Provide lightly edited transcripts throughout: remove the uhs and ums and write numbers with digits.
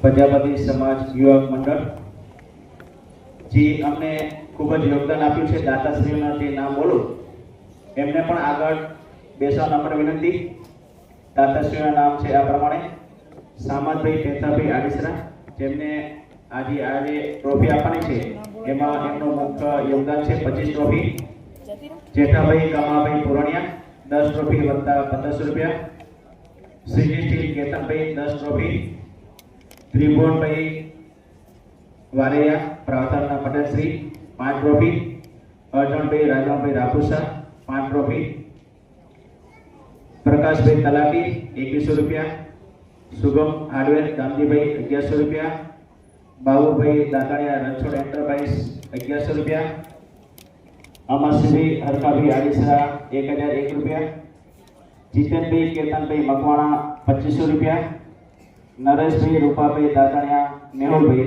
પ્રજાપતિ સમાજ યુવક મંડળ જે અમને ખૂબ જ યોગદાન આપ્યું છે, દાતાશ્રીઓના જે નામ બોલું એમને પણ આગળ બેસવા નમ્ર વિનંતી। દાતાશ્રીઓના નામ છે આ પ્રમાણે: સામતભાઈ પેથાભાઈ આડીસરા, જેમને આજે ટ્રોફી આપવાની છે એમાં એમનું મુખ્ય યોગદાન છે 25 ટ્રોફી। જેઠાભાઈ કમાભાઈ પુરાણિયા 10 ટ્રોફી વત્તા 1500 રૂપિયા। Shreeji steel Ketanbhai 10 trophy. ત્રિભુવનભાઈ વારેયા પ્રાવતારના પટેલશ્રી 5 ટ્રોફી। અર્જણભાઈ રાજણભાઈ રાપુસા 5 ટ્રોફી। પ્રકાશભાઈ તલાટી 2100 રૂપિયા। શુભમ હાર્ડવેર ગામજીભાઈ 1100 રૂપિયા। બાબુભાઈ દાતાળિયા રણછોડ એન્ટરપ્રાઇઝ 1100 રૂપિયા। અમરસિંહભાઈ હરકાભાઈ આડીસરા 1001 રૂપિયા। જીતેનભાઈ કેતનભાઈ મકવાણા 2500 રૂપિયા। નરેશભાઈ રૂપાભાઈ દાતાળિયા મેહુલભાઈ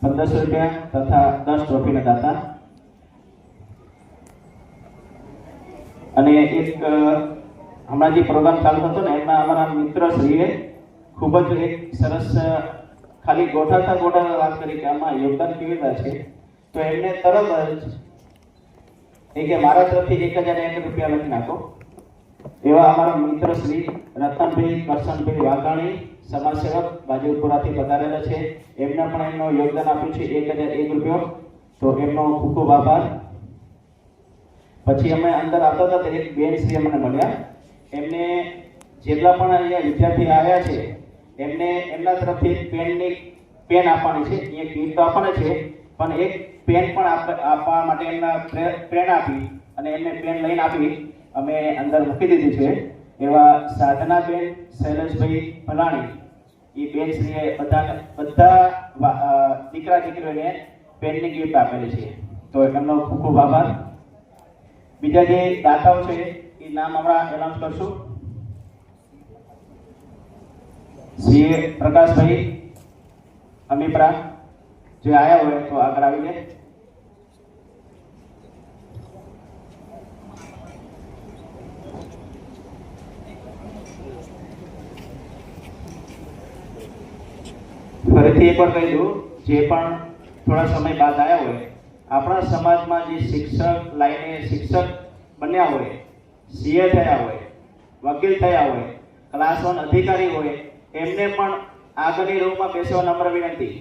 1500 રૂપિયા તથા 10 ટ્રોફીના દાતા। અને એક હમણાં જે પ્રોગ્રામ ચાલુ હતો ને એમાં અમારા મિત્રશ્રીએ ખૂબ જ એક સરસ ખાલી ગોઠવતા વાત કરી કે આમાં યોગદાન કેવી રીતે છે, તો એમને તરત જ કે મારા તરફથી 1001 રૂપિયા લખી નાખો। એવા અમારા મિત્રશ્રી રતનભાઈ કરશનભાઈ વાઘાણી સમાજસેવક બાજુપુરાથી પધારેલા છે, એમને પણ એમનું યોગદાન આપ્યું છે 1001 રૂપિયો, તો એમનો ખૂબ ખૂબ આભાર। પછી અમે અંદર આવતા હતા તો એક બેન શ્રી અમને મળ્યા, એમને જેટલા પણ અહીંયા વિદ્યાર્થી આવ્યા છે એમને એમના તરફથી પેન આપવાની છે, એ કીટ તો આપવાની છે પણ એક પેન પણ આપવા માટે એમના પ્રેરણા આપી અને એમને પેન લઈને આપી અમે અંદર મૂકી દીધી છે। એવા સાધનાબેન શૈલેષભાઈ ભલાણી એ બેન શ્રીએ બધા દીકરા દીકરીઓને પેનની ગિફ્ટ આપેલી છે, તો એમનો ખૂબ ખૂબ આભાર। બીજા જે દાતાઓ છે એ નામ હમણાં એનાઉન્સ કરશું। શ્રી પ્રકાશભાઈ અમીપરા જે આયા હોય તો આગળ આવી જાય। ફરીથી એકવાર કહી દઉં, જે પણ થોડા સમય બાદ આવ્યા હોય, આપણા સમાજમાં જે શિક્ષક લાઈને શિક્ષક બન્યા હોય, સીએ થયા હોય, વકીલ થયા હોય, ક્લાસ 1 અધિકારી હોય, એમને પણ આગળની રોમાં બેસવા નમ્ર વિનંતી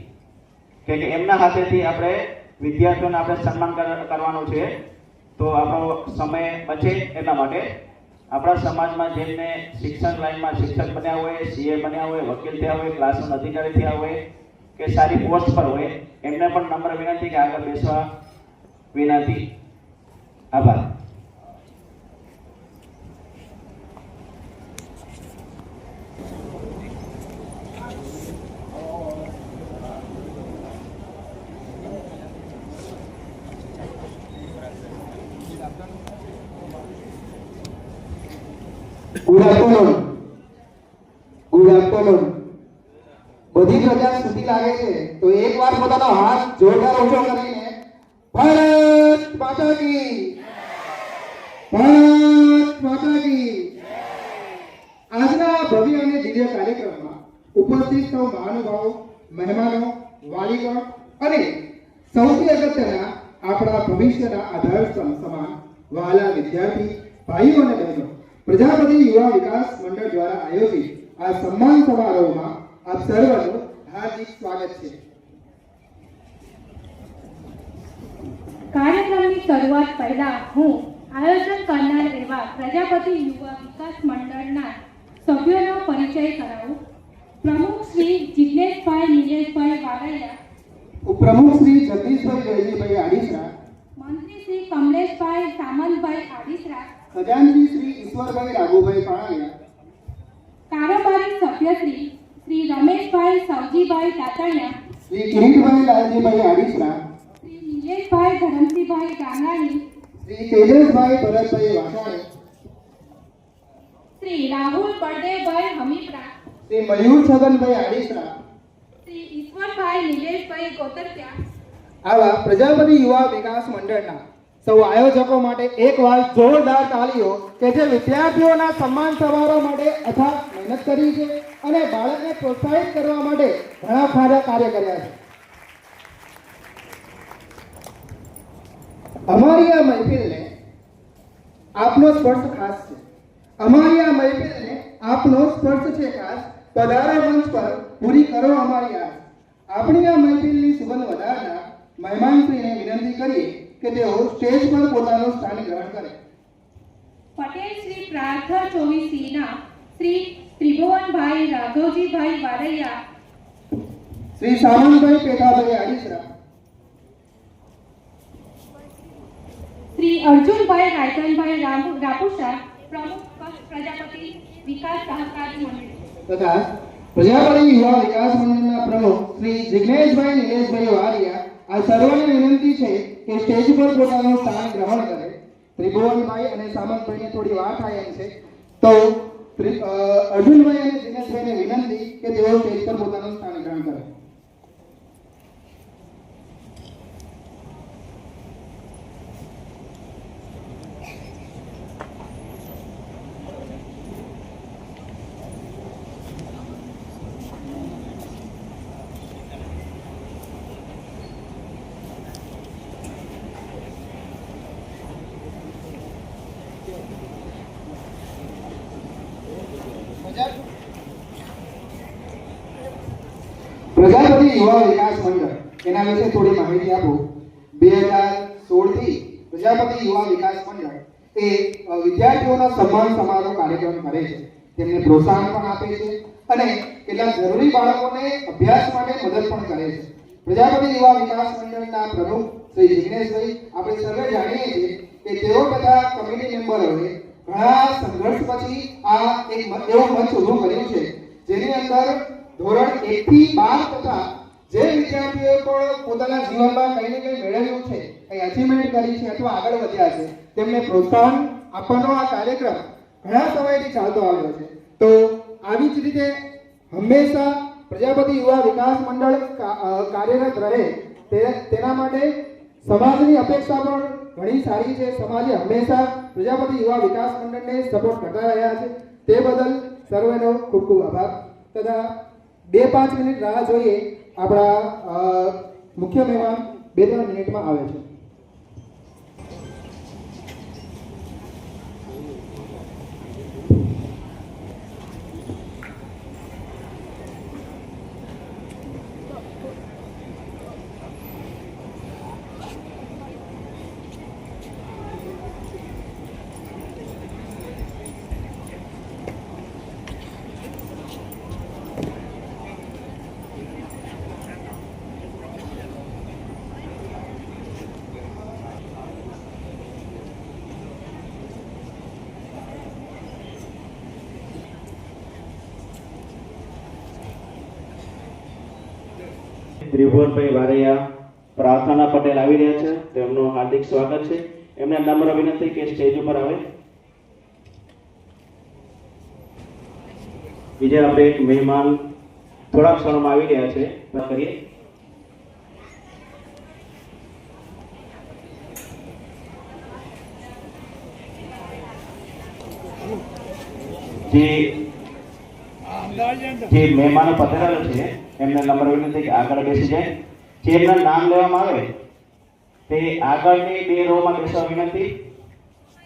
કે એમના હાથેથી આપણે વિદ્યાર્થીઓને આપણે સન્માન કરવાનું છે, તો આપણો સમય બચે એટલા માટે આપણા સમાજમાં જેમને શિક્ષણ લાઈનમાં શિક્ષક બન્યા હોય, સીએ બન્યા હોય, વકીલ થયા હોય, ક્લાસ 1 અધિકારી થયા હોય કે સારી પોસ્ટ પર હોય, એમને પણ નમ્ર વિનંતી કે આગળ બેસવા વિનંતી। આભાર। Good afternoon. બધી પ્રજા સુધી લાગે છે તો એકવાર પોતાનો હાથ જોરદાર ઊંચો કરીને ભારત માતા કી આજના ભવ્ય અને દિવ્ય કાર્યક્રમમાં ઉપસ્થિત સૌ મહાનુભાવો, મહેમાનો, વાલીગણ અને સૌથી અગત્યના આપણા ભવિષ્યના આધાર સમાન વહાલા વિદ્યાર્થી ભાઈઓ અને બહેનો, પ્રજાપતિ યુવા વિકાસ મંડળ દ્વારા આયોજિત આ સન્માન સમારોહમાં આપ સર્વનું હાર્દિક સ્વાગત છે। કાર્યક્રમની શરૂઆત પહેલા હું આયોજન કરનાર એવા પ્રજાપતિ યુવા વિકાસ મંડળના સભ્યોનો પરિચય કરાવું। પ્રમુખ શ્રી જિગ્નેશભાઈ નિલેશભાઈ વારૈયા, ઉપપ્રમુખ શ્રી જગદીશભાઈ જયજીભાઈ આડીસરા, મંત્રી શ્રી કમલેશભાઈ સામંતભાઈ આડીસરા, ખજાનચી શ્રી ઈશ્વરભાઈ રાઘુભાઈ પાણાલિયા, કારોબારી સભ્ય શ્રી રમેશભાઈ સવજીભાઈ દાતાણિયા, શ્રી કિરીટભાઈ લાલજીભાઈ આડીસરા, શ્રી નિલેશભાઈ ધરમસિંહભાઈ ગાંગાણી, શ્રી તેજસભાઈ ભરતભાઈ વાસાણી, શ્રી રાહુલ બળદેવભાઈ હમીપરા, શ્રી મયુર છગનભાઈ આડીસરા, શ્રી ઈશ્વરભાઈ નિલેશભાઈ ગોતરત્યા। આવા પ્રજાપતિ યુવા વિકાસ મંડળના સૌ આયોજકો માટે એકવાર જોરદાર તાળીઓ કે જે વિદ્યાર્થીઓના સન્માન સમારોહ માટે અથાગ મહેનત કરી છે અને બાળકને પ્રોત્સાહિત કરવા માટે ઘણા સારા કાર્ય કર્યા છે. અમારી આ મહેફિલને આપનો સ્પર્શ ખાસ છે. અમારી આ મહેફિલને આપનો સ્પર્શ છે ખાસ. પધારો મંચ પર પૂરી કરો અમારી આસ. આપણી આ મહેફિલની સુગંધ વધારનાર મહેમાનશ્રીને વિનંતી કરીએ કે તેઓ સ્ટેજ પર પોતાનું સ્થાન ગ્રહણ કરે. પટેલ શ્રી પ્રાર્થના ચોવીસીના શ્રી ત્રિભુવનભાઈ રાઘવજીભાઈ વારૈયા, શ્રી સામંતભાઈ પેટાભાઈ આડીસરા, શ્રી અર્જુનભાઈ રાયકનભાઈ રાપુસા, પ્રમુખ પ્રજાપતિ વિકાસ સહકારી મંડળ, તથા પ્રજાપતિ યુવા વિકાસ મંડળના પ્રમુખ શ્રી જિગ્નેશભાઈ નિલેશભાઈ વારિયા. આ સર્વને વિનંતી છે કે સ્ટેજ પર પોતાનું સ્થાન ગ્રહણ કરે. ત્રિભુવનભાઈ અને સામંતભાઈને થોડી વાર થાય એમ છે, તો અર્જુનભાઈ અને જિગ્નેશભાઈને વિનંતી કે તેઓ સ્ટેજ પર પોતાનું સ્થાન ગ્રહણ કરે. પ્રજાપતિ યુવા વિકાસ મંડળ એના વિશે થોડી માહિતી આપું. 2016 થી પ્રજાપતિ યુવા વિકાસ મંડળ એ વિદ્યાર્થીઓના સન્માન સમારોહ કાર્યક્રમ કરે છે. તેમને પ્રોત્સાહન પણ આપે છે અને કેટલાક જરૂરી બાળકોને અભ્યાસ માટે મદદ પણ કરે છે. પ્રજાપતિ યુવા વિકાસ મંડળના પ્રમુખ શ્રી જિગ્નેશભાઈ, આપણે સર્વે જાણીએ છીએ કે તેઓ તથા કમિટી મેમ્બરોએ ઘણા સંઘર્ષ પછી આ એક એવું મંચ ઊભું કર્યું છે જેની અંદર ધોરણ 1 થી 12 તથા જે વિદ્યાર્થીઓ પણ પોતાના જીવનમાં કંઈ ને કંઈ મેળવ્યું છે, કંઈ અચીવમેન્ટ કરી છે અથવા આગળ વધ્યા છે, તેમને પ્રોત્સાહન આપવાનો આ કાર્યક્રમ ઘણા સમયથી ચાલતો આવ્યો છે. તો આવી જ રીતે હંમેશા પ્રજાપતિ યુવા વિકાસ મંડળ કાર્યરત રહે તેના માટે સમાજની અપેક્ષા પણ ઘણી સારી છે. સમાજે હંમેશા પ્રજાપતિ યુવા વિકાસ મંડળને સપોર્ટ કરતા રહ્યા છે. તે બદલ સર્વેનો ખૂબ ખૂબ આભાર. તથા 2-5 મિનિટ રાહ જોઈએ. આપણા મુખ્ય મહેમાન 2-3 મિનિટમાં આવે છે. ત્રિભુવનભાઈ વારૈયા, પ્રાર્થના પટેલ આવી રહ્યા છે. તેમનું હાર્દિક સ્વાગત છે. એમને નમ્ર વિનંતી કે સ્ટેજ ઉપર આવે. બીજા આપણે એક મહેમાન થોડા ક્ષણોમાં આવી રહ્યા છે. કરીએ. જે મહેમાનો પધારેલા છે એમને નમ્ર વિનંતી કે આગળ બેસી જાય. જે એમના નામ લેવામાં આવે તે આગળની 2 રોમાં બેસવા વિનંતી.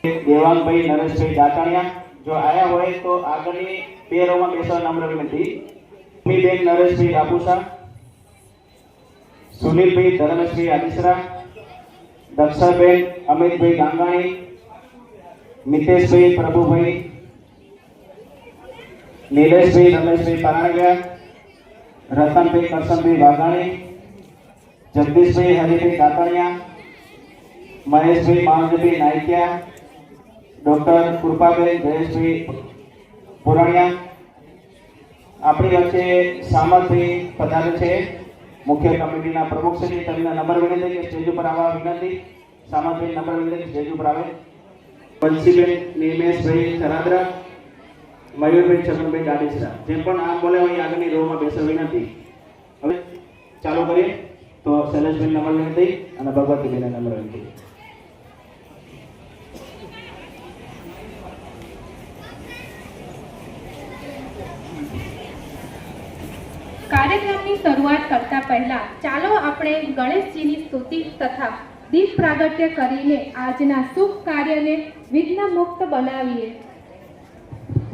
દેવાંગભાઈ નરેશભાઈ દાતાણિયા જો આયા હોય તો આગળની 2 રોમાં બેસવા નમ્ર વિનંતી. ભૂમિબેન નરેશભાઈ રાપુસા, સુનિલભાઈ ધર્મેશભાઈ આડીસરા, દક્ષાબેન અમિતભાઈ ગાંગાણી, મિતેશભાઈ પ્રભુભાઈ, નીલેશભાઈ રમેશભાઈ પારાણિયા, રતનભાઈ કરશનભાઈ વાઘાણી, જગદીશભાઈ હરિભાઈ કાતણિયા, મહેશભાઈ માવજીભાઈ નાયકિયા, ડોક્ટર કૃપાબેન જયેશભાઈ પુરાણિયા. આપણી વચ્ચે સામંતભાઈ પધારે છે, મુખ્ય કમિટીના પ્રમુખ શ્રી. તમને નંબર વિનંતી કે સ્ટેજ ઉપર આવવા વિનંતી. સામંતભાઈ નંબર વિનંતી સ્ટેજ ઉપર આવે. બંસીબેન નિમેશભાઈ થરાદરા, મયુરભાઈ છગનભાઈ દાડીસરા. જે પણ આમ બોલે હોય આગળની રોમાં બેસવા વિનંતી. હવે ચાલુ કરીએ. તો શૈલેષભાઈ નંબર વિનંતી અને ભગવતીબેન નંબર વિનંતી. કાર્યક્રમની શરૂઆત કરતા પહેલા ચાલો આપણે ગણેશજીની સ્તુતિ તથા દીપ પ્રાગટ્ય કરીને આજના શુભ કાર્યને વિઘ્ન મુક્ત બનાવીએ.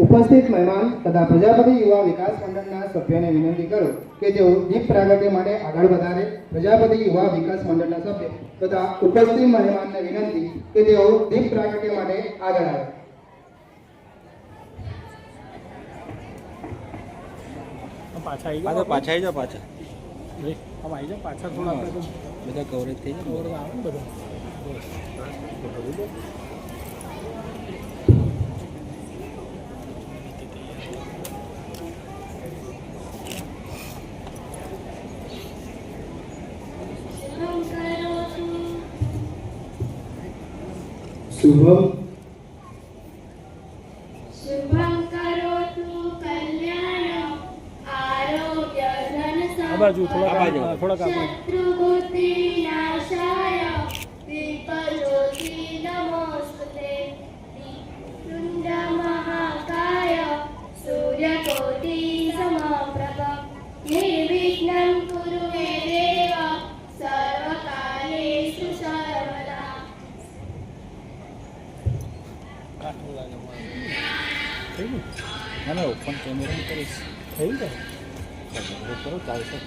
ઉપસ્થિત મહેમાન તથા પ્રજાપતિ યુવા વિકાસ મંડળના સભ્યોને વિનંતી કરું કે તેઓ દીપ પ્રાગટ્ય માટે આગળ વધારે. પ્રજાપતિ યુવા વિકાસ મંડળના સભ્ય તથા ઉપસ્થિત મહેમાનને વિનંતી કે તેઓ દીપ પ્રાગટ્ય માટે આગળ આવે. પાછા આવી જાઓ પાછા આવી જાઓ પાછા થોડા બધા કવરેજ થઈ જાય આવે ને બધા શુભમ શુભં કરોતુ કલ્યાણં આરોગ્યધન આ બાજુ થોડાક શત્રુબુદ્ધિ નાશાય દીપજ્યોતિ નમોસ્તુતે વૃંદ મહાકાય સૂર્યકોટિ સમપ્રભ નિર્વિઘ્नं કુરુ મે દેવ સર્વકાર્યેષુ સર્વદા. ના ઓપન કેમેરા કરીશ થઈ ગયું કરો ચાલશે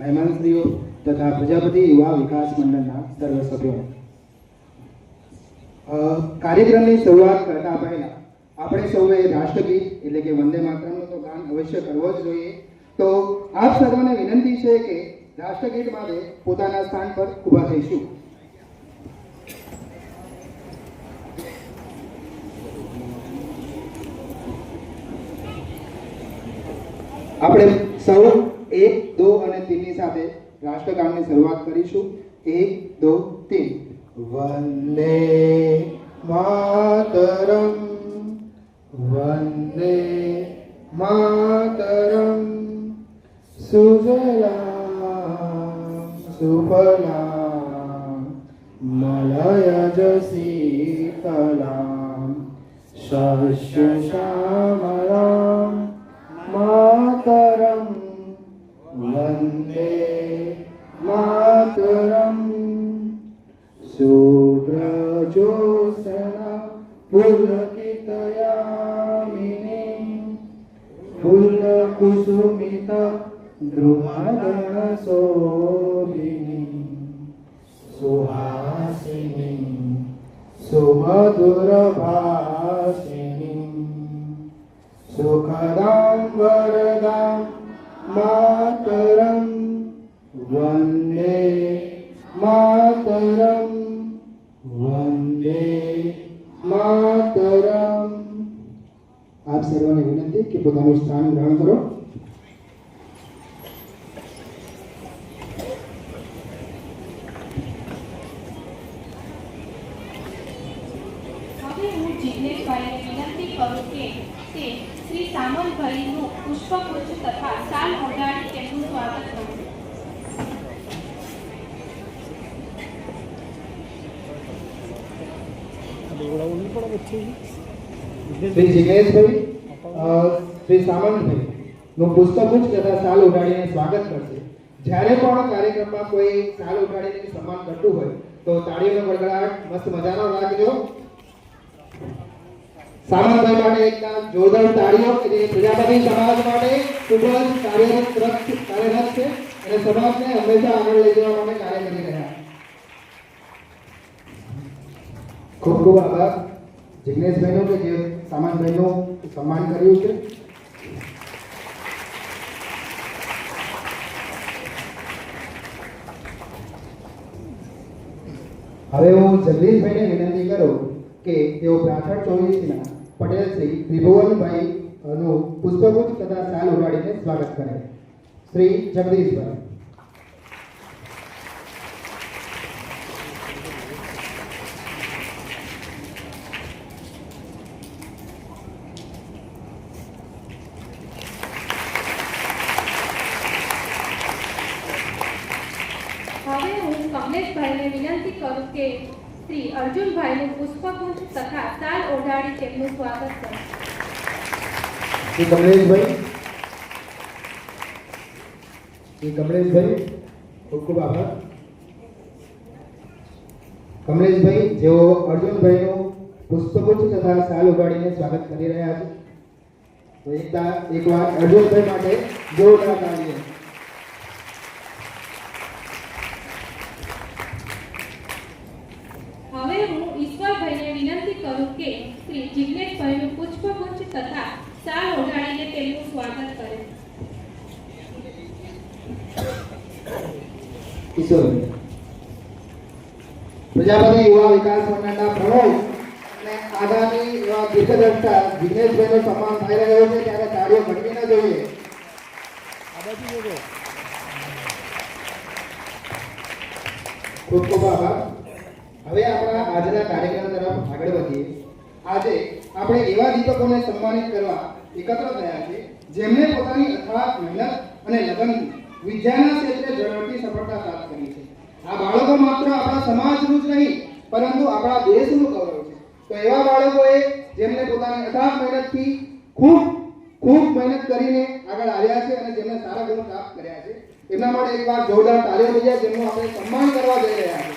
મહેમાનશ્રીઓ તથા પ્રજાપતિ યુવા વિકાસ મંડળના સર્વ સભ્યો, કાર્યક્રમની શરૂઆત કરતા પહેલા આપણે સૌએ રાષ્ટ્રગીત એટલે કે વંદે માતરમનું તો ગાન અવશ્ય કરવો જ જોઈએ. તો આપ સર્વને વિનંતી છે કે રાષ્ટ્રગીત માટે પોતાના સ્થાન પર ઊભા થઈશું. આપણે સૌ 1, 2 અને 3 ની સાથે રાષ્ટ્રગાનની શરૂઆત કરીશું. 1, 2, 3. વંદે માતરમ વંદે માતરમ સુજલામ સુફલામ મલયજ શીતલામ શસ્ય શ્યામલામ માતરમ વંદે માતરમ શુભ્રજોત્સના પુલકિતયામિની ફુલ્લકુસુમિત દ્રુમદળશોભિની સુહાસિની સુમધુરભાષિની સુખદાં વરદાં માતરમ વંદે માતરમ વંદે માતરમ. આપ સર્વને વિનંતી કે પોતાનું સ્થાન ગ્રહણ કરો. હવે હું જિજ્ઞેશભાઈને વિનંતી કરું કે તે શ્રી સામંતભાઈનું પુષ્પગુચ્છ તથા શાલ ઓઢાડી તેમનું સ્વાગત કરું. લેવડાવવું નહીં પડે વચ્ચે શ્રી જિગ્નેશભાઈ શ્રી સામંતભાઈ નું પુષ્પગુચ્છ તથા શાલ ઉડાડીને સ્વાગત કરશે. જ્યારે પણ કાર્યક્રમમાં કોઈ શાલ ઉડાડીને સન્માન કરતું હોય તો તાળીઓનો ગડગડાટ મસ્ત મજાનો રાખજો. સામંતભાઈ માટે એકદમ જોરદાર તાળીઓ કે જે પ્રજાપતિ સમાજ માટે ખૂબ જ કાર્યરત છે અને સમાજને હંમેશા આગળ લઈ જવા માટે કાર્ય કરી રહ્યા. ખૂબ ખૂબ આભાર જિગ્નેશભાઈનો કે જે સામંતભાઈનું સન્માન કર્યું છે. હવે હું જગદીશભાઈને વિનંતી કરું કે તેઓ પ્રાથણ 24 ના પટેલ શ્રી ત્રિભુવનભાઈ નું પુષ્પગુચ્છ તથા શાલ ઉડાડીને સ્વાગત કરે. શ્રી જગદીશભાઈ. હવે હું કમલેશભાઈને વિનંતી કરું કે શ્રી અર્જુનભાઈનું પુષ્પગુચ્છ તથા શાલ ઓઢાડી તેમનું સ્વાગત કરે. શ્રી કમલેશભાઈ ખૂબ ખૂબ આભાર. કમલેશભાઈ જેઓ અર્જુનભાઈનું પુષ્પગુચ્છ તથા શાલ ઉગાડીને સ્વાગત કરી રહ્યા છે. તો એકવાર અર્જુનભાઈ માટે જોરદાર તાળીઓ. હવે હું ઈશ્વરભાઈને વિનંતી કરું કે શ્રી જિગ્નેશભાઈનું પુષ્પગુચ્છ તથા શાલ ઓઢાડીને તેમનું સ્વાગત કરે. ઈશ્વરભાઈ પ્રજાપતિ યુવા વિકાસ મંડળના પ્રમુખ અને આગામી એવા દીર્ઘદ્રષ્ટા જિગ્નેશભાઈનો સન્માન થઈ રહ્યો છે ત્યારે તાળીઓ ઘટવી ન જોઈએ. ખૂબ ખૂબ આભાર. હવે આપણા આજના કાર્યક્રમ તરફ આગળ વધીએ. આજે આપણે એવા દીપકોને સન્માનિત કરવા એકત્ર થયા છે જેમણે પોતાની અથાગ મહેનત અને લગનથી વિદ્યાના ક્ષેત્રે ઝળહળતી સફળતા પ્રાપ્ત કરી છે. આ બાળકો માત્ર આપણા સમાજનું જ નહીં પરંતુ આપણા દેશનું ગૌરવ છે. તો એવા બાળકોએ જેમને પોતાની અથાગ મહેનતથી ખૂબ મહેનત કરીને આગળ આવ્યા છે અને જેમને સારા ગુણ પ્રાપ્ત કર્યા છે એમના માટે એકવાર જોરદાર તાળીઓ થઈ જાય જેમનું આપણે સન્માન કરવા જઈ રહ્યા છીએ.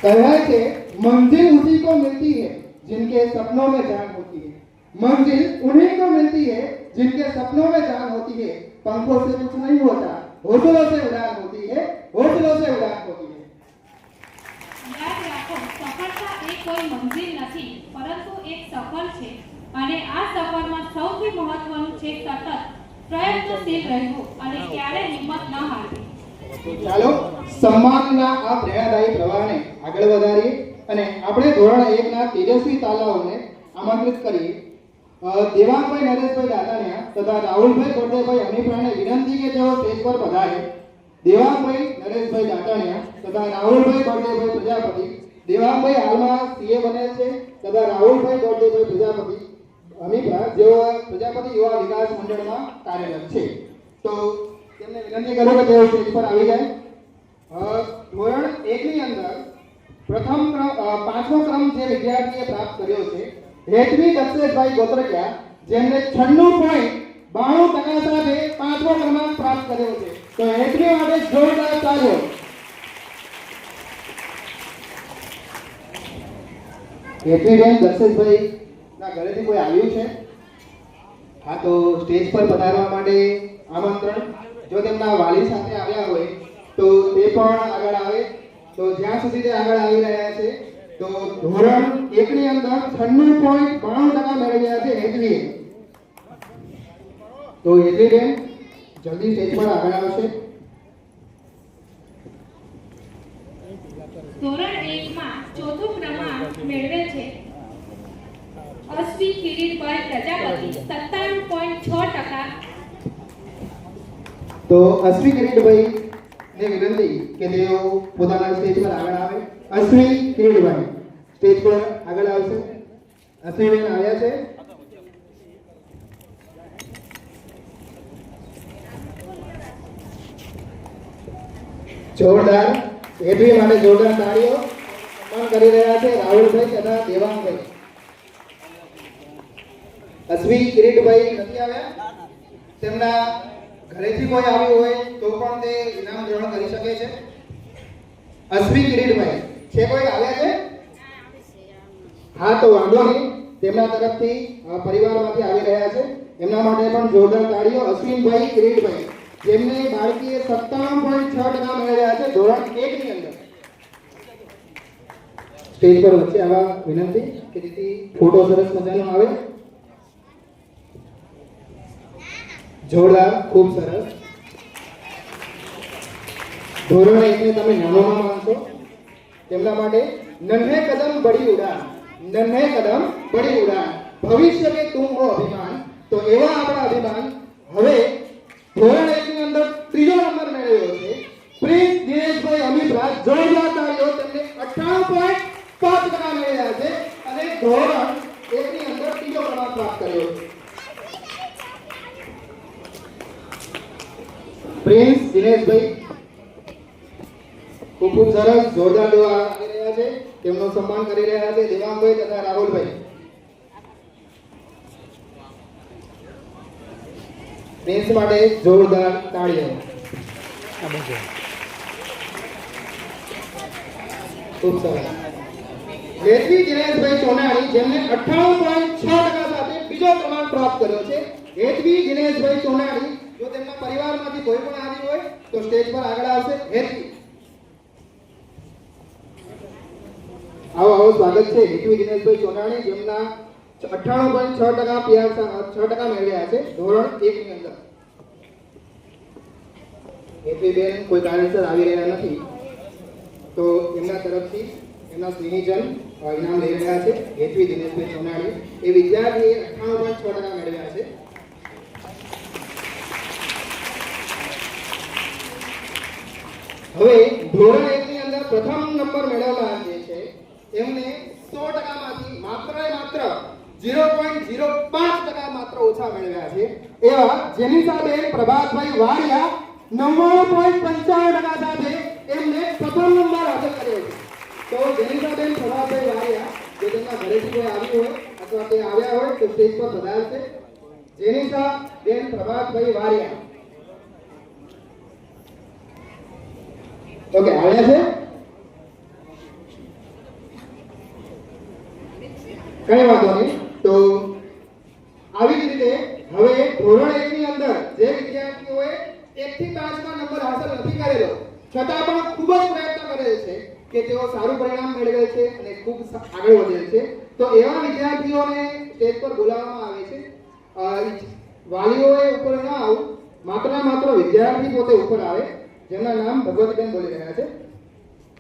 कहा कि मंजिल उसी को मिलती है जिनके सपनों में जान होती है. मंजिल उन्हीं को मिलती है जिनके सपनों में जान होती है. पंखों से कुछ नहीं होता, हौसलों से उड़ान होती है, हौसलों से उड़ान होती है. યાદ રાખો, સફળતા એ કોઈ મંજિલ નથી પરંતુ એક સફર છે અને આ સફરમાં સૌથી મહત્વનું છે સતત પ્રયત્નશીલ રહેવું અને ક્યારેય હિંમત ન હારવી. ચાલો સન્માનના આ પ્રેરણાદાયી પ્રવાહને આગળ વધારીએ અને આપણે ધોરણ 1 ના તેજસ્વી તાલાઓને આમંત્રિત કરીએ. દેવાંગભાઈ નરેશભાઈ દાતાણિયા તથા રાહુલભાઈ ગોરદેભાઈ હમીફરાને વિનંતી કે તેઓ સ્ટેજ પર પધારે. દેવાંગભાઈ નરેશભાઈ દાતાણિયા તથા રાહુલભાઈ ગોરદેભાઈ પ્રજાપતિ. દેવાંગભાઈ હાલમાં સીએ બનેલ છે તથા રાહુલભાઈ ગોરદેભાઈ પ્રજાપતિ હમીફરા જેઓ પ્રજાપતિ યુવા વિકાસ મંડળમાં કાર્યરત છે. તો તેમને વિનંતી કરું કે તેઓ સ્ટેજ પર આવી જાય. ધોરણ 1 ની અંદર પાંચમો ક્રમ જે વિદ્યાર્થીએ પ્રાપ્ત કર્યો છે હેતવી દક્ષેશભાઈ ગોત્રકિયા જેમને 96.92% સાથે પાંચમો ક્રમાંક પ્રાપ્ત કર્યો છે. તો હેતવી માટે જોરદાર તાળીઓ. હેતવીબેન દક્ષેશભાઈ ના ઘરેથી કોઈ આવ્યું છે? હા, તો સ્ટેજ પર પધારવા માટે આમંત્રણ. જો તેમના વાલી સાથે આવ્યા હોય તો તે પણ આગળ આવે. તો જ્યાં સુધી તે આગળ આવી રહ્યા છે તો ધોરણ 1 ની અંદર 96.92% મેળવ્યા છે હેતવીએ. તો હેતવીબેન જલ્દી સ્ટેજ પર આગળ આવશે. ધોરણ 1 માં ચોથો ક્રમાંક મેળવે છે અશ્વી કિરીટભાઈ પ્રજાપતિ 97.6%. તો અશ્વી કિરીટભાઈ ને વિનંતી કે તેઓ પોતાના સ્ટેજ પર આગળ આવે. અશ્વી કિરીટભાઈ સ્ટેજ પર આગળ આવશે. અશ્વીબેન આવ્યા છે. જોરદાર હેતવી માટે જોરદાર તાળીઓ. સન્માન કરી રહ્યા છે રાહુલભાઈ તથા દેવાંગભાઈ. અશ્વી કિરીટભાઈ નથી આવ્યા. તેમના ઘરેથી કોઈ આવ્યું હોય તો પણ તે ઇનામ ગ્રહણ કરી શકે છે. અશ્વી કિરીટભાઈ છે કોઈ આવ્યા છે? હા, તો વાંધો નહીં. તેમના તરફથી પરિવારમાંથી આવી રહ્યા છે એમના માટે પણ જોરદાર તાળીઓ. અશ્વિનભાઈ કિરીટભાઈ જેમને બાળકીએ 97.6% મેળવ્યા છે ધોરણ 1 ની અંદર. સ્ટેજ પર વચ્ચે આવા વિનંતી કે જેથી ફોટો સરસ મજાનો આવે. જોરદાર, ખૂબ સરસ. ધોરણ 1 ને તમે નાનોમાં માનશો. તેમના માટે નન્हे कदम बड़ी उड़ान, नन्हे कदम बड़ी उड़ान, भविष्य में तुम हो अभिमान. તો એવા આપણા અભિમાન હવે ધોરણ 1 ની અંદર ત્રીજો નંબર મેળવ્યો છે પ્રિન્સ દિનેશભાઈ અમીફરા. જોરદાર તાળીઓ. તેમને 98.5% મેળવ્યા છે અને ધોરણ 1 ની અંદર ત્રીજો ક્રમાંક પ્રાપ્ત કર્યો છે. પ્રિન્સ દિનેશભાઈ ખૂબ ખૂબ સરસ જોરદાર દોવા આપી રહ્યા છે. તેમનું સન્માન કરી રહ્યા છે દેવાંગભાઈ તથા રાહુલભાઈ. પ્રિન્સ માટે જોરદાર તાળીઓ. આ બાજુ ખૂબ સરસ. હેતવી દિનેશભાઈ સોનાણી જેમને 98.6% સાથે બીજો ક્રમાંક પ્રાપ્ત કર્યો છે. હેતવી દિનેશભાઈ સોનાણી જો તેમના પરિવારમાંથી કોઈ પણ આવી હોય તો સ્ટેજ પર આગળ આવશે. હેતવી આવો સ્વાગત છે. હેતવી દિનેશભાઈ સોનાણી જેમના 98.6% PR 6% મેળવ્યા છે ધોરણ 1 ની અંદર. હેતવી બેન કોઈ કારણસર આવી રહ્યા નથી તો એમના તરફથી એમના સ્નેહીજન ઇનામ લઈ રહ્યા છે. હેતવી દિનેશભાઈ સોનાણી એ વિદ્યાર્થીએ 98.6% મેળવ્યા છે. હવે ધોરણ 1 ની અંદર પ્રથમ નંબર મેળવનાર જે છે એમને 100% માંથી માત્ર 0.05% માત્ર ઓછા મેળવ્યા છે. એવા જેનિસાબેન પ્રભાતભાઈ વાડિયા 99.55% સાથે એમને પ્રથમ નંબર હાંસલ કર્યો છે. તો જેનિસાબેન પ્રભાતભાઈ વાડિયા જો તેમના ઘરેથી કોઈ આવ્યું હોય અથવા તે આવ્યા હોય તો સ્ટેજ પર પધારશે. જેનિસાબેન પ્રભાતભાઈ વાડિયા ઓકે આવ્યા છે. કઈ વાંધો નહીં. તો આવી જ રીતે હવે ધોરણ 1 ની અંદર જે વિદ્યાર્થીઓએ 1 થી 5 માં નંબર હાંસલ નથી કરેલો છતાં પણ ખૂબ જ પ્રયત્ન કરે છે કે તેઓ સારું પરિણામ મેળવે છે અને ખૂબ આગળ વધે છે તો એવા વિદ્યાર્થીઓને સ્ટેજ પર બોલાવવામાં આવે છે. વાલીઓએ ઉપર ન આવું, માત્ર વિદ્યાર્થી પોતે ઉપર આવે જેમના નામ ભગવતીબેન બોલી રહ્યા છે.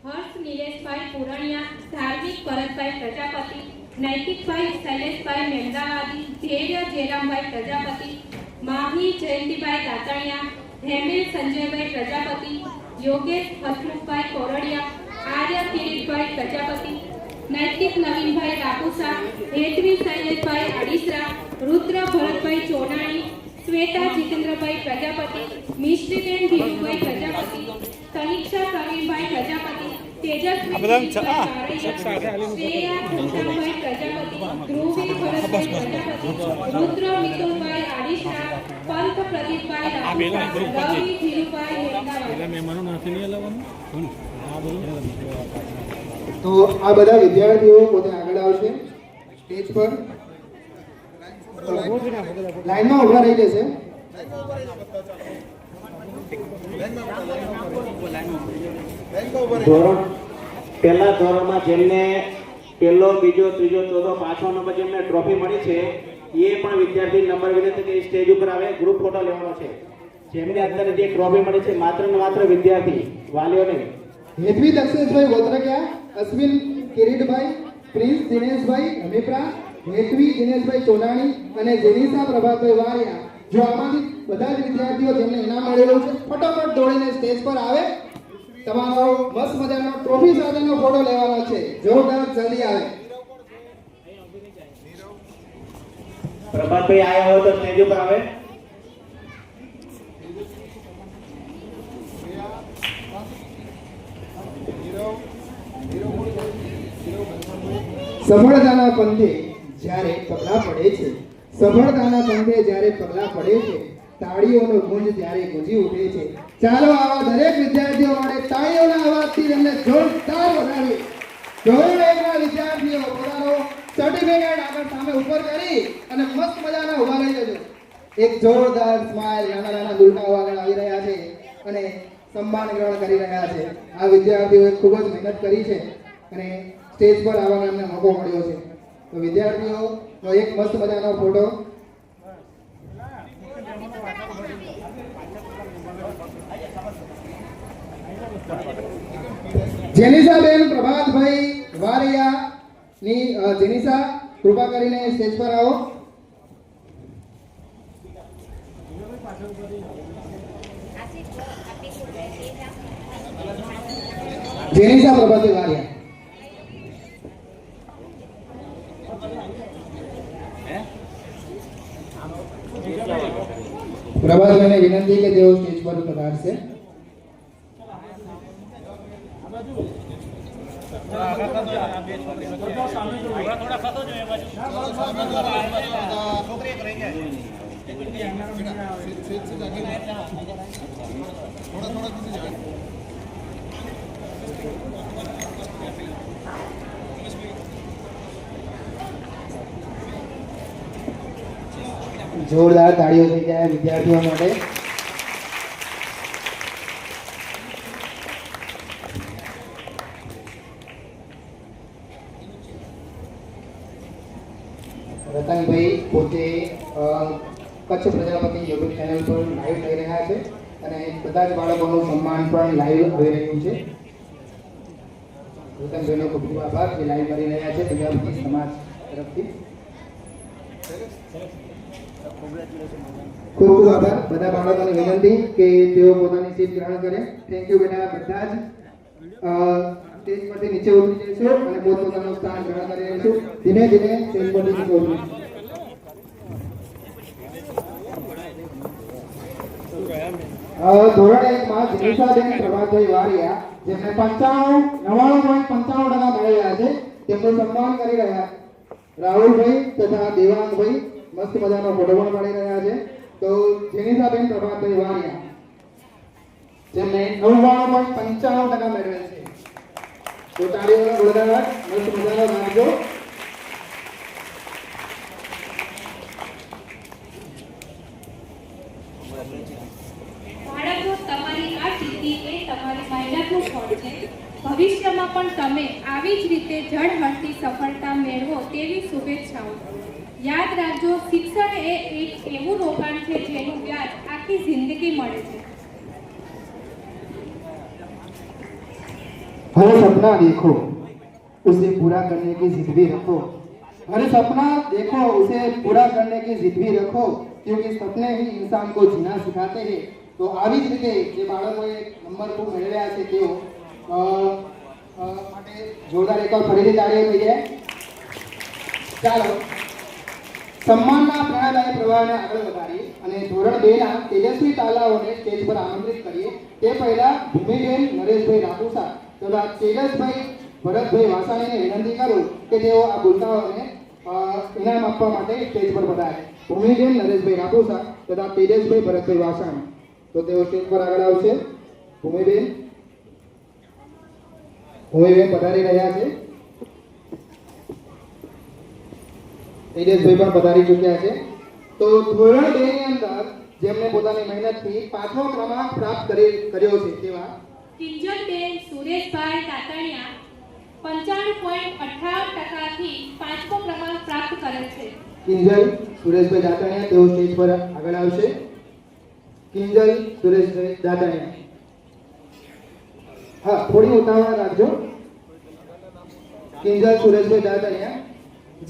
હર્ષ નિલેશભાઈ પુરણિયા, ધાર્મિક ભરતભાઈ પ્રજાપતિ, નૈતિકભાઈ શૈલેષભાઈ મહેમદાવાદી, ધૈર્ય જયરામભાઈ પ્રજાપતિ, માહી જયંતિભાઈ દાતાણિયા, હેમેલ સંજયભાઈ પ્રજાપતિ, યોગેશ હસમુખભાઈ કોરડિયા, આર્ય કિરીટભાઈ પ્રજાપતિ, નૈતિક નવીનભાઈ રાપુસા, હેતવી શૈલેષભાઈ અડીસરા, રુદ્ર ભરતભાઈ ચોનાણી, શ્વેતા જીતેન્દ્રભાઈ પ્રજાપતિ, મિશ્રીબેન ધીરુભાઈ પ્રજાપતિ, સમીક્ષા પ્રવીણભાઈ પ્રજાપતિ, તેજસ્વી શ્રેયા ઘનશ્યામભાઈ પ્રજાપતિ, ધ્રુવી ભરતભાઈ પ્રજાપતિ, રુદ્ર મિતુલભાઈ આડીસરા, પંત પ્રદીપભાઈ રાપુસા, રવિ ધીરુભાઈ મહેમદાવાદી. મહેમાનો નથી નહીં લાવવાનું. તો આ બધા વિદ્યાર્થીઓ પોતે આગળ આવશે સ્ટેજ પર. લાઈનમાં ઉભા રહી જશે. પહેલા ધોરણમાં જેમને પહેલો, બીજો, ત્રીજો, ચોથો, પાંચમો નંબર જેમને ટ્રોફી મળી છે એ પણ વિદ્યાર્થી નંબર વિનંતી કે સ્ટેજ ઉપર આવે, ગ્રુપ ફોટો લેવાનો છે. જેમને અત્યારે જે ટ્રોફી મળી છે માત્ર ને માત્ર વિદ્યાર્થી, વાલીઓને. હેતવી દક્ષેશભાઈ ગોત્રકિયા, અશ્વિન કિરીટભાઈ, પ્રિન્સ દિનેશભાઈ હમીપરા, હેતવી દિનેશભાઈ ચોનાણી અને જેનિસા પ્રભાતભાઈ વારિયા. જો આમાંથી બધા જ વિદ્યાર્થીઓ જેમને ઇનામ મળેલું છે ફટાફટ દોડીને સ્ટેજ પર આવે. તમારો મસ્ત મજાનો ટ્રોફી સાથેનો ફોટો લેવાનો છે. જોરદાર જલ્દી આવે. પ્રભાતભાઈ આવ્યા હોય તો સ્ટેજ ઉપર આવે. સફળતાના પંથે જ્યારે પગલા પડે છે, સફળતાના પંથે જ્યારે પગલા પડે છે, તાળીઓનો ગુંજ ત્યારે ગુંજી ઉઠે છે. ચાલો આવા દરેક વિદ્યાર્થીઓ માટે તાળીઓના અવાજથી એમને જોરદાર વધાવી. ધોરણ 1 ના વિદ્યાર્થીઓ પોતાનો સર્ટિફિકેટ આગળ સામે ઉપર કરી અને મસ્ત મજાના ઉભા રહી જજો. એક જોરદાર સ્માઈલ, નાના દુલકાઓ આગળ આવી રહ્યા છે અને સન્માન ગ્રહણ કરી રહ્યા છે. આ વિદ્યાર્થીઓએ ખૂબ જ મહેનત કરી છે અને સ્ટેજ પર આવવાનો એમને મોકો મળ્યો છે. તો વિદ્યાર્થીઓનો એક મસ્ત મજાનો ફોટો. જેનિસાબેન પ્રભાતભાઈ વારિયા ની જેનિસા કૃપા કરીને સ્ટેજ પર આવો. જેનિસા પ્રભાતભાઈ વારિયા. પ્રભાતભાઈને વિનંતી કે તેઓ સ્ટેજ પર પધારશે. જોરદાર તાળીઓ થઈ જાય વિદ્યાર્થીઓ માટે. રતનભાઈ પોતે કચ્છ પ્રજાપતિ યુટ્યુબ ચેનલ પર લાઈવ થઈ રહ્યા છે અને બધા જ બાળકોનું સન્માન પણ લાઈવ થઈ રહ્યું છે. રતનભાઈનો ખૂબ ખૂબ આભાર જે લાઈવ કરી રહ્યા છે પ્રજાપતિ સમાજ તરફથી. ખૂબ ખૂબ આભાર. બધા બાળકોને વિનંતી કે તેઓ પોતાની સીટ ગ્રહણ કરે. થેન્ક યુ બેટા. બધા જ સ્ટેજ પરથી નીચે ઉતરી જઈશું અને પોતપોતાનું સ્થાન ગ્રહણ કરી રહીશું. ધીમે ધીમે સ્ટેજ પરથી નીચે ઉતરીશું. ધોરણ 1 માં જીનિષાબેન પ્રભાતભાઈ વારિયા જેમને 99.55% મળેલા છે તેમનું સન્માન કરી રહ્યા રાહુલભાઈ તથા દેવાંગભાઈ મસ્ત મજાનો ફોટો પણ પાડી રહ્યા છે. તો જીનિષાબેન પ્રભાતભાઈ વારિયા જેમને 99.55% મેળવેલ છે. તો તાળીઓનો ગોળાકાર મસ્ત મજાનો રાખજો. બાળકો, તમારી આ સિદ્ધિ એ તમારી મહેનતનું ફળ છે. ભવિષ્યમાં પણ તમે આવી જ રીતે ઝળહળતી સફળતા મેળવો તેવી શુભેચ્છાઓ. યાદ રાખજો, શિક્ષણ એ એક એવું રોકાણ છે જેનું વ્યાજ આખી જિંદગી મળે છે. हर सपना देखो उसे पूरा करने की जिद भी रखो. हर सपना देखो उसे पूरा करने की जिद भी रखो क्योंकि सपने ही इंसान को जीना सिखाते हैं. तो આવી જ રીતે જે બાળકોએ નંબર 2 મેળવ્યા છે તેઓ માટે જોરદાર એકવાર ફરીથી તાળીઓ થઈ જાય. ચાલો સન્માનના પ્રેરણાદાયી પ્રવાહને આગળ વધારીએ અને ધોરણ 2 ના તેજસ્વી તાલાઓને સ્ટેજ પર આમંત્રિત કરીએ. તે પહેલા ભૂમિબેન નરેશભાઈ રાઠુસા તથા તેજસભાઈ ભરતભાઈ વાસાણીને વિનંતી કરું કે તેઓ આ ગુલકાઓને ઇનામ આપવા માટે સ્ટેજ પર પધારે. ભૂમિબેન નરેશભાઈ રાઠુસા તથા તેજસભાઈ ભરતભાઈ વાસાણી તો તેઓ સ્ટેજ પર આગળ આવશે. ભૂમિબેન પધારી રહ્યા છે. તેજસભાઈ પણ પધારી ચૂક્યા છે. તો ધોરણ 2 ની અંદર જેમને પોતાની મહેનતથી 5મો ક્રમાંક પ્રાપ્ત કર્યો છે તેવા કિંજલબેન સુરેશભાઈ તાતણિયા 95.58% થી 5મો ક્રમાંક પ્રાપ્ત કરેલ છે. કિંજલ સુરેશભાઈ દાતાણીયા તેઓ સ્ટેજ પર આગળ આવશે. કિંજલ સુરેશભાઈ દાતાણીયા. હા, થોડી ઉતાવળ રાખજો. કિંજલ સુરેશભાઈ દાતાણીયા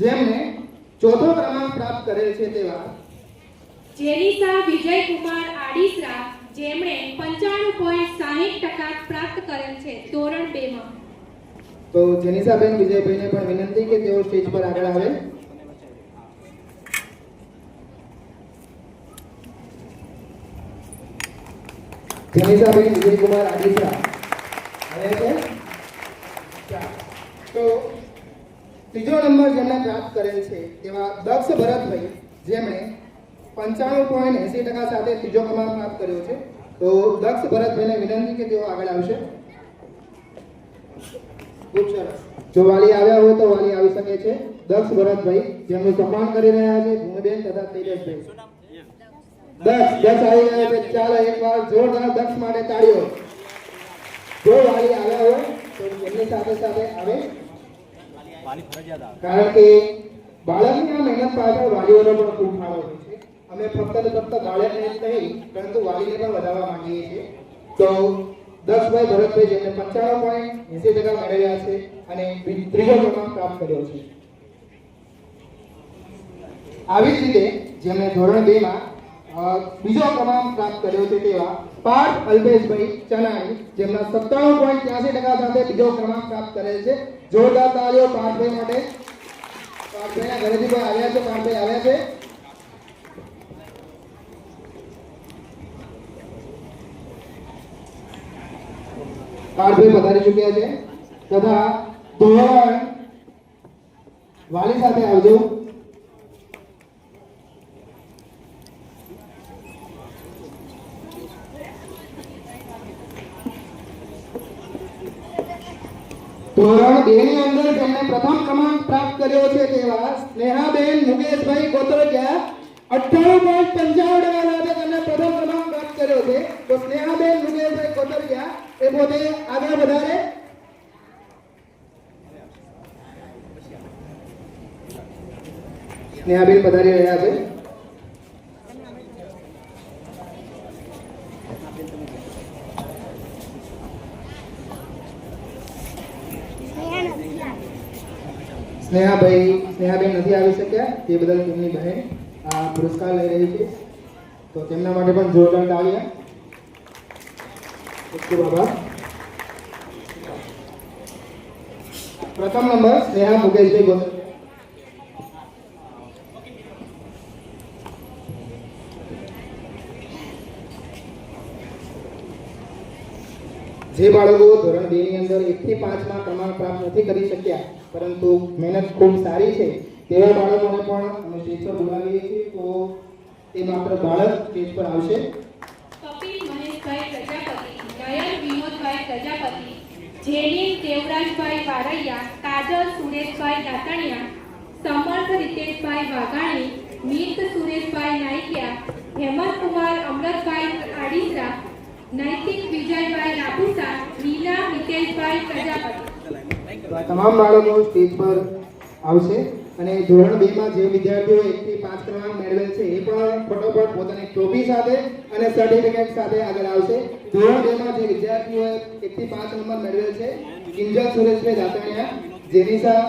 જેમને 4થો ક્રમાંક પ્રાપ્ત કરેલ છે તેવા જેનિસા વિજયકુમાર આડીસરા જેમણે 95.60% પ્રાપ્ત કરેલ છે ધોરણ 2 માં. તો જેનિસાબેન વિજયભાઈને પણ વિનંતી કે તેઓ સ્ટેજ પર આગળ આવે. જેનિસાબેન વિજયકુમાર આડીસરા આવે છે. તો ત્રીજો નંબર જેમણે પ્રાપ્ત કરેલ છે તેવા દક્ષ ભરતભાઈ જેમણે 95.80% સાથે ત્રીજો ક્રમાંક પ્રાપ્ત કર્યો છે. તો દક્ષ ભરતભાઈને વિનંતી કે તેઓ આગળ આવશે. ખૂબ સરસ. જો વાલી આવ્યા હોય તો વાલી આવી શકે છે. દક્ષ ભરતભાઈ જેમનું સન્માન કરી રહ્યા છે ભૂમિબેન તથા તેજસભાઈ. દક્ષ આવી ગયા છે. ચાલો એકવાર જોરદાર દક્ષ માટે તાળીઓ. જો વાલી આવ્યા હોય તો એમની સાથે સાથે આવે, કારણ કે બાળકની આ મહેનત પાછળ વાલીઓનો પણ ખૂબ ફાળો હોય છે. અમે ફક્ત ને ફક્ત બાળકને જ નહીં પરંતુ વાલીને પણ વધારવા માંગીએ છીએ. તો દક્ષભાઈ ભરતભાઈ જેમને 95.80% મેળવ્યા છે અને ત્રીજો ક્રમાંક પ્રાપ્ત કર્યો છે. આવી જ રીતે જેમણે ધોરણ 2 માં બીજો ક્રમાંક પ્રાપ્ત કર્યો છે તેવા પાર્થ અલ્પેશભાઈ ચનાણી જેમના 97.83% સાથે બીજો ક્રમાંક પ્રાપ્ત કરેલ છે. જોરદાર તાળીઓ પાર્થભાઈ માટે. પાર્થભાઈના ઘરેથી પણ આવ્યા છે. પાર્થભાઈ આવ્યા છે. પાર્થભાઈ પધારી ચૂક્યા છે. તથા ધોરણ વાલી સાથે આવજો. ધોરણ 2 ની અંદર જેમણે પ્રથમ ક્રમાંક પ્રાપ્ત કર્યો છે તેવા સ્નેહાબેન મુકેશભાઈ કોતરકિયા 98.55% સાથે તેમને પ્રથમ ક્રમાંક પ્રાપ્ત કર્યો છે. તો સ્નેહાબેન મુકેશભાઈ કોતરકિયા એ પોતે આગળ વધારે. સ્નેહાબેન પધારી રહ્યા છે. સ્નેહાબેન નથી આવી શક્યા તે બદલ તેમની બહેન આ પુરસ્કાર લઈ રહી છે. તો તેમના માટે પણ જોરદાર તાળીઓ. ખૂબ ખૂબ આભાર. પ્રથમ નંબર સ્નેહા મુકેશભાઈ ગોત્ર. જે બાળકો ધોરણ 2 ની અંદર 1 થી 5 માં ક્રમાંક પ્રાપ્ત નથી કરી શક્યા પરંતુ મહેનત ખૂબ સારી છે તેવા બાળકોને પણ અમે સ્ટેજ પર બોલાવીએ છીએ. તો તે માત્ર બાળક સ્ટેજ પર આવશે. કપિલ મહેશભાઈ પ્રજાપતિ, નયન વિનોદભાઈ પ્રજાપતિ, જેનિલ દેવરાજભાઈ વારૈયા, કાજલ સુરેશભાઈ દાતણિયા, સમર્થ રીતેશભાઈ વાઘાણી, મીત સુરેશભાઈ નાઈકિયા, હેમંતકુમાર અમૃતભાઈ આડીસરા, નૈતિક વિજયભાઈ રાપુસા, રીના મિતેશભાઈ પ્રજાપતિ. તો આ તમામ બાળકો સ્ટેજ પર આવશે અને ધોરણ 2 માં જે વિદ્યાર્થીઓ 1 થી 5 ક્રમાંક મેળવેલ છે એ પણ ફટોફટ પોતાની ટ્રોફી સાથે અને સર્ટિફિકેટ સાથે આગળ આવશે. ધોરણ 2 માં જે વિદ્યાર્થીઓ 1 થી 5 નંબર મેળવેલ છે કિંજલ સુરેશભાઈ દાતણિયા, જેનિશા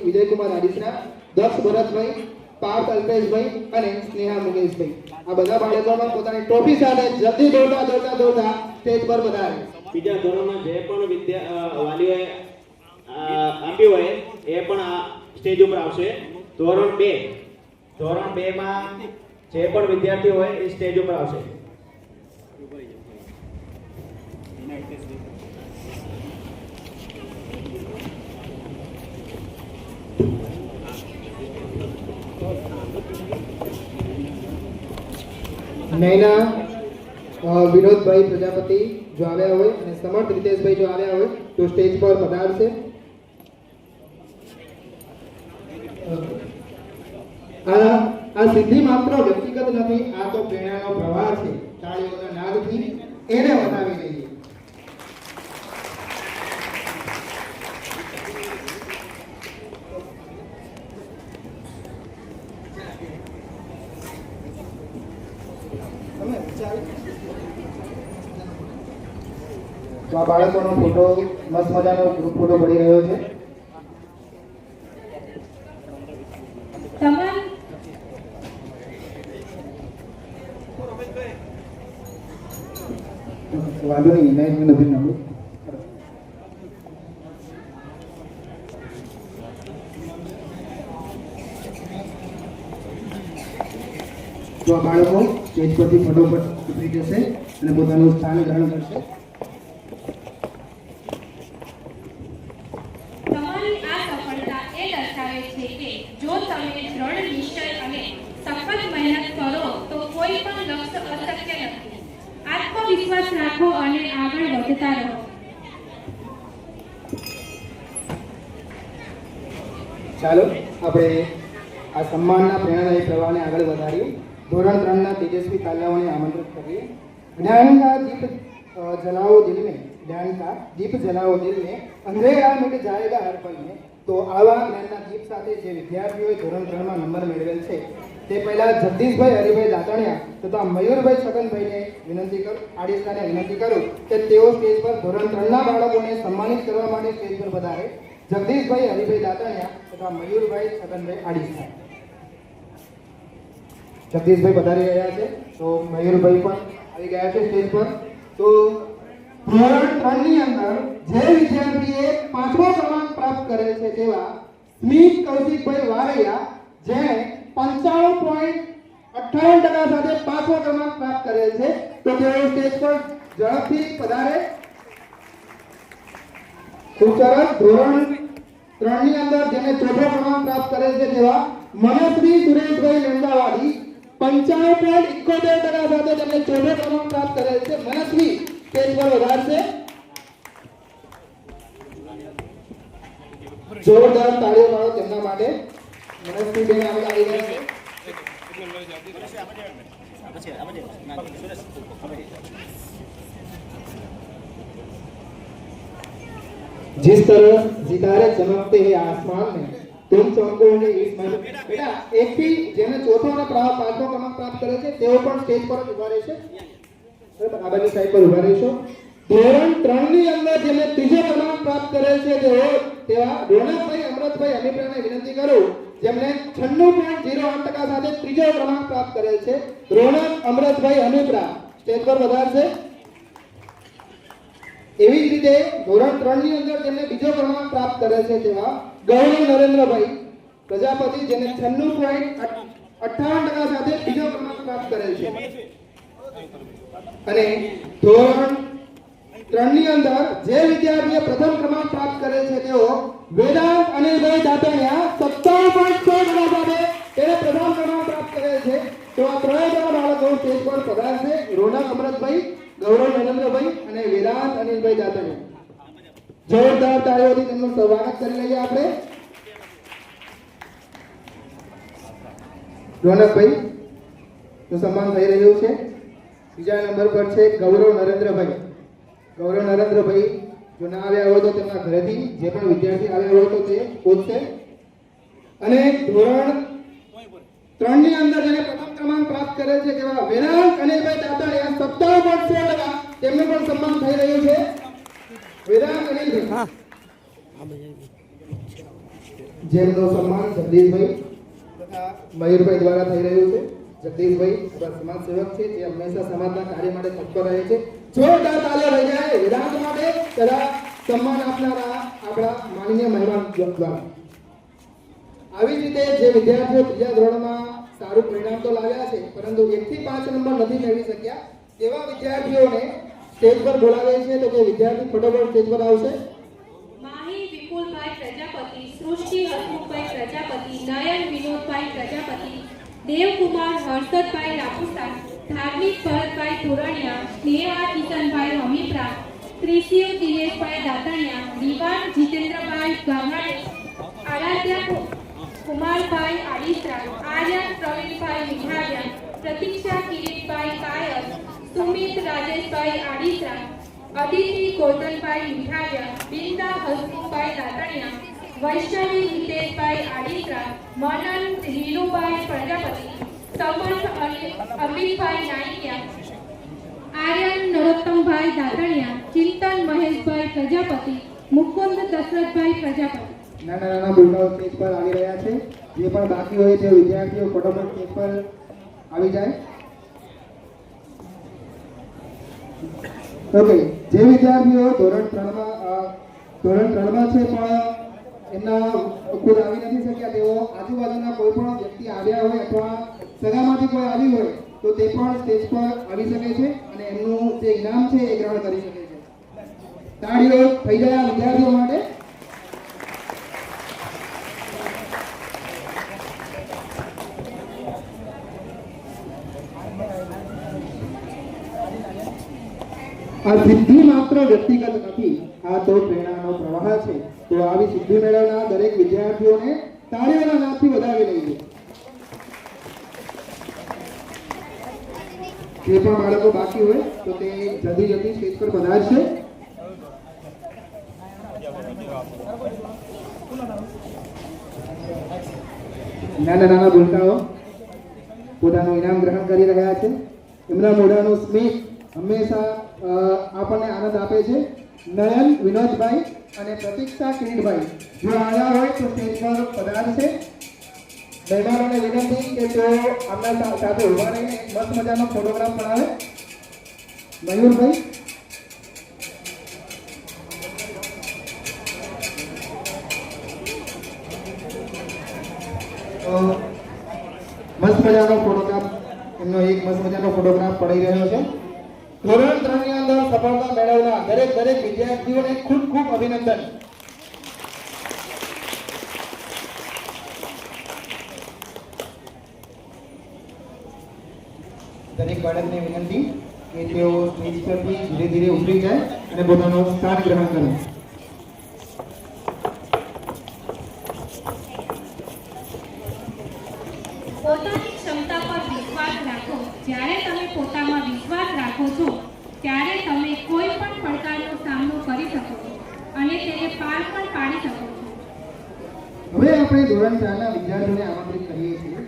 વિજયકુમાર આડીસરા, દક્ષ ભરતભાઈ, પાર્થ અલ્પેશભાઈ અને સ્નેહા મુકેશભાઈ, આ બધા બાળકોને પોતાની ટ્રોફી સાથે જલ્દી દોડતા સ્ટેજ પર વધારે. બીજા ધોરણમાં જે પણ વાલીઓએ આપ્યું હોય એ પણ આ સ્ટેજ ઉપર આવશે. ધોરણ 2 માં જે પણ વિદ્યાર્થીઓ હોય એ સ્ટેજ ઉપર આવશે. નૈના વિનોદભાઈ પ્રજાપતિ જો આવ્યા હોય અને સમર્થ રીતેશભાઈ જો આવ્યા હોય તો સ્ટેજ પર પધારશે. આ સિદ્ધિ માત્ર વ્યક્તિગત નથી, આ તો પ્રેરણાનો પ્રવાહ છે. તાળીઓના નાદથી એને વધાવી લઈએ. તો આ બાળકોનો ફોટો મસ્ત મજાનો ગ્રુપ ફોટો પડી રહ્યો છે. તમામ વાંધો નહીં, મેં નથી નાખું. તો આ બાળકો સ્ટેજ પરથી ફટોફટ ઉતરી જશે અને પોતાનું સ્થાન ગ્રહણ કરશે. તમારી આ સફળતા એ દર્શાવે છે કે જો તમે દ્રઢ નિશ્ચય અને સખત મહેનત કરો તો કોઈ પણ લક્ષ્ય અશક્ય નથી. આત્મવિશ્વાસ રાખો અને આગળ વધતા રહો. ચાલો આપણે આ સન્માનના પ્રેરણાદાયી પ્રવાહને આગળ વધારીએ. ધોરણ 3 ના તેજસ્વી તાલાઓને આમંત્રિત કરીએ. ज्ञान का दीप जलाओ दिल में, ज्ञान का दीप जलाओ दिल में, अंधेरा मिट जाएगा हर पल में. તો આવા જ્ઞાનના દીપ સાથે જે વિદ્યાર્થીઓએ ધોરણ 3 માં નંબર મેળવેલ છે તે પહેલા જગદીશભાઈ હરિભાઈ દાતણિયા તથા મયુરભાઈ છગનભાઈને વિનંતી કરું, આડીસરાને વિનંતી કરું કે તેઓ સ્ટેજ પર ધોરણ 3 ના બાળકોને સન્માનિત કરવા માટે સ્ટેજ પર પધારે. જગદીશભાઈ હરિભાઈ દાતણિયા તથા મયુરભાઈ છગનભાઈ આડીસરા. જગદીશભાઈ પધારી રહ્યા છે તો મયુરભાઈ પણ આવી ગયા છે સ્ટેજ પર. તો ધોરણ 3 ની અંદર જે વિદ્યાર્થીએ 5મો ક્રમાંક પ્રાપ્ત કરેલ છે તેવા સ્મિત કૌશિકભાઈ વારૈયા જેણે 95.58% સાથે 5મો ક્રમાંક પ્રાપ્ત કરેલ છે તો તેઓ સ્ટેજ પર ઝડપથી પધારે. ખૂબ સરસ. ધોરણ 3 ની અંદર જેને 4થો ક્રમાંક પ્રાપ્ત કરેલ છે તેવા મનશ્રી સુરેશભાઈ નંદાવાડી 95.71% સાથે તેમને 4થો ક્રમાંક પ્રાપ્ત કરેલ છે. મનશ્રી સ્ટેજ પર વધારશે. જોરદાર તાળીઓ પાડો તેમના માટે. મનસ્વીબેન આગળ આવી રહ્યા છે. जिस तरह सितारे चमकते हैं आसमान में, तुम चमकोगे इस मन. बेटा एक भी જેને ચોથો અને પાંચમો ક્રમાંક પ્રાપ્ત કરે છે તેઓ પણ સ્ટેજ પર જ ઊભા રહેશે. બરાબર, આ બાજુ સાઈડ પર ઊભા રહેશો. ધોરણ 3 ની અંદર જેને ત્રીજો ક્રમાંક પ્રાપ્ત કરેલ છે તેવા રોનકભાઈ અમૃતભાઈ અમીપ્રાને વિનંતી કરું, જેમને 96.08% સાથે ત્રીજો ક્રમાંક પ્રાપ્ત કરેલ છે. રોનક અમૃતભાઈ અમીપ્રા સ્ટેજ પર વધારશે. એવી જ રીતે ધોરણ 3 ની અંદર જેમને બીજો ક્રમાંક પ્રાપ્ત કરેલ છે તેવા ગૌરવ નરેન્દ્રભાઈ પ્રજાપતિ, જેને 96.58% સાથે બીજો ક્રમાંક પ્રાપ્ત કરેલ છે. અને ધોરણ 3 ની અંદર જે વિદ્યાર્થીએ પ્રથમ ક્રમાંક પ્રાપ્ત કરેલ છે તેઓ વેદાંત અનિલભાઈ દાતણિયા 57.16% સાથે તેને પ્રથમ ક્રમાંક પ્રાપ્ત કરેલ છે. તો આ ત્રણેય જણા બાળકો સ્ટેજ પર પધારશે. રોનક અમૃતભાઈ, ગૌરવ નરેન્દ્રભાઈ અને વેદાંત અનિલભાઈ દાતણિયા. જોરદાર તાળીઓથી તેમનું સ્વાગત કરી લઈએ આપણે. રોનકભાઈ નું સન્માન થઈ રહ્યું છે. બીજા નંબર પર છે ગૌરવ નરેન્દ્રભાઈ. ગૌરવ નરેન્દ્રભાઈ જો ના આવ્યા હોય તો તેમના ઘરેથી જે પણ વિદ્યાર્થી આવ્યા હોય તો તે પહોંચશે. અને ધોરણ 3 ની અંદર જેને પ્રથમ ક્રમાંક પ્રાપ્ત કરેલ છે તેવા વેદાંત અનિલભાઈ દાતણિયા 57.16%, તેમનું પણ સન્માન થઈ રહ્યું છે. વેદાંત અનિલભાઈ, જેમનું સન્માન જગદીશભાઈ તથા મયુરભાઈ દ્વારા થઈ રહ્યું છે. જગદીશભાઈ આપણા સમાજ સેવક છે, જે હંમેશા સમાજના કાર્ય માટે તત્પર રહે છે. જોરદાર તાળીઓ થઈ જાય વેદાંત માટે તથા સન્માન આપનારા આપણા માનનીય મહેમાન દ્વારા. આવી જ રીતે જે વિદ્યાર્થીઓ ત્રીજા ધોરણમાં સારું પરિણામ તો લાવ્યા છે પરંતુ 1 થી 5 નંબર નથી મેળવી શક્યા તેવા વિદ્યાર્થીઓને સ્ટેજ પર બોલાવે છે. તો તે વિદ્યાર્થી ફટોફટ સ્ટેજ પર આવશે. માહી વિપુલભાઈ પ્રજાપતિ, સૃષ્ટિ હસમુખભાઈ પ્રજાપતિ, નયન વિનોદભાઈ પ્રજાપતિ, દેવકુમાર હર્ષદભાઈ રાપુસા, ધાર્મિક ભરતભાઈ પુરણિયા, સ્નેહા કિશનભાઈ અમીપ્રા, ત્રિશિવ દિનેશભાઈ દાતણિયા, દિવાન જીતેન્દ્રભાઈ ગામડાણી, આરાધ્યા કુમારભાઈ આડીસરા, આર્યન પ્રવીણભાઈ મિઠારિયા, પ્રતીક્ષા કિરીટભાઈ કાયર, સુમિત રાજેશભાઈ આડીસરા, અદિતિ ગોરધનભાઈ મિઠારિયા, બિંદા હસમુખભાઈ દાતણિયા, વૈષ્ણવી હિતેશભાઈ આડીસરા, મનન રીનુભાઈ પ્રજાપતિ, સમર્થ અમિતભાઈ નાઈકિયા, આર્યન નરોત્તમભાઈ દાતણિયા, ચિંતન મહેશભાઈ પ્રજાપતિ, મુકુંદ દશરથભાઈ પ્રજાપતિ. નાના નાના બાળકો સ્ટેજ પર આવી રહ્યા છે. જે પણ બાકી હોય તે વિદ્યાર્થીઓ ફટોફટ સ્ટેજ પર આવી જાય. ઓકે, જે વિદ્યાર્થીઓ ધોરણ 3 માં છે પણ એમના ખુદ આવી નથી શક્યા, તેઓ આજુબાજુના કોઈ પણ વ્યક્તિ આવ્યા હોય અથવા સગામાંથી કોઈ આવી હોય તો તે પણ સ્ટેજ પર આવી શકે છે અને એમનું જે ઇનામ છે એ ગ્રહણ કરી શકે છે. તાળીઓ થઈ જાય આ વિદ્યાર્થીઓ માટે. આ સિદ્ધિ માત્ર વ્યક્તિગત નથી, આ તો પ્રેરણાનો પ્રવાહ છે. તો આવી સિદ્ધિ મેળવનાર દરેક વિદ્યાર્થીઓને તાળીઓના નાદથી વધાવી લઈએ. જે પણ બાળકો બાકી હોય તો તે જલ્દી જલ્દી સ્ટેજ પર પધારશે. નાના નાના ભૂલકાઓ પોતાનું ઇનામ ગ્રહણ કરી રહ્યા છે. એમના મોઢાનું સ્મિત હંમેશા આપણને આનંદ આપે છે. નયન વિનોદભાઈ અને પ્રતીક્ષા કિરીટભાઈ જો આવ્યા હોય તો સ્ટેજ પર પધારશે. મહેમાનોને વિનંતી કે તેઓ આપણા સાથે ઉભા રહીને મસ્ત મજાનો ફોટોગ્રાફ પડાવે. મયુરભાઈ, મસ્ત મજાનો ફોટોગ્રાફ, એમનો એક મસ્ત મજાનો ફોટોગ્રાફ પડી રહ્યો છે. ધોરણ 3 ની અંદર સફળતા મેળવનાર દરેક વિદ્યાર્થીઓને ખૂબ ખૂબ અભિનંદન. દરેક બાળકને વિનંતી કે તેઓ સ્ટેજ પરથી ધીરે ધીરે ઉતરી જાય અને પોતાનું સ્થાન ગ્રહણ કરે. પોતાની ક્ષમતા પર વિશ્વાસ રાખો. જ્યારે તમે પોતામાં વિશ્વાસ રાખો છો ત્યારે તમે કોઈ પણ પડકારનો સામનો કરી શકો છો અને તેને પાર પણ પાડી શકો છો. હવે આપણે ધોરણ 4 ના વિદ્યાર્થીઓને આમંત્રિત કરીએ છીએ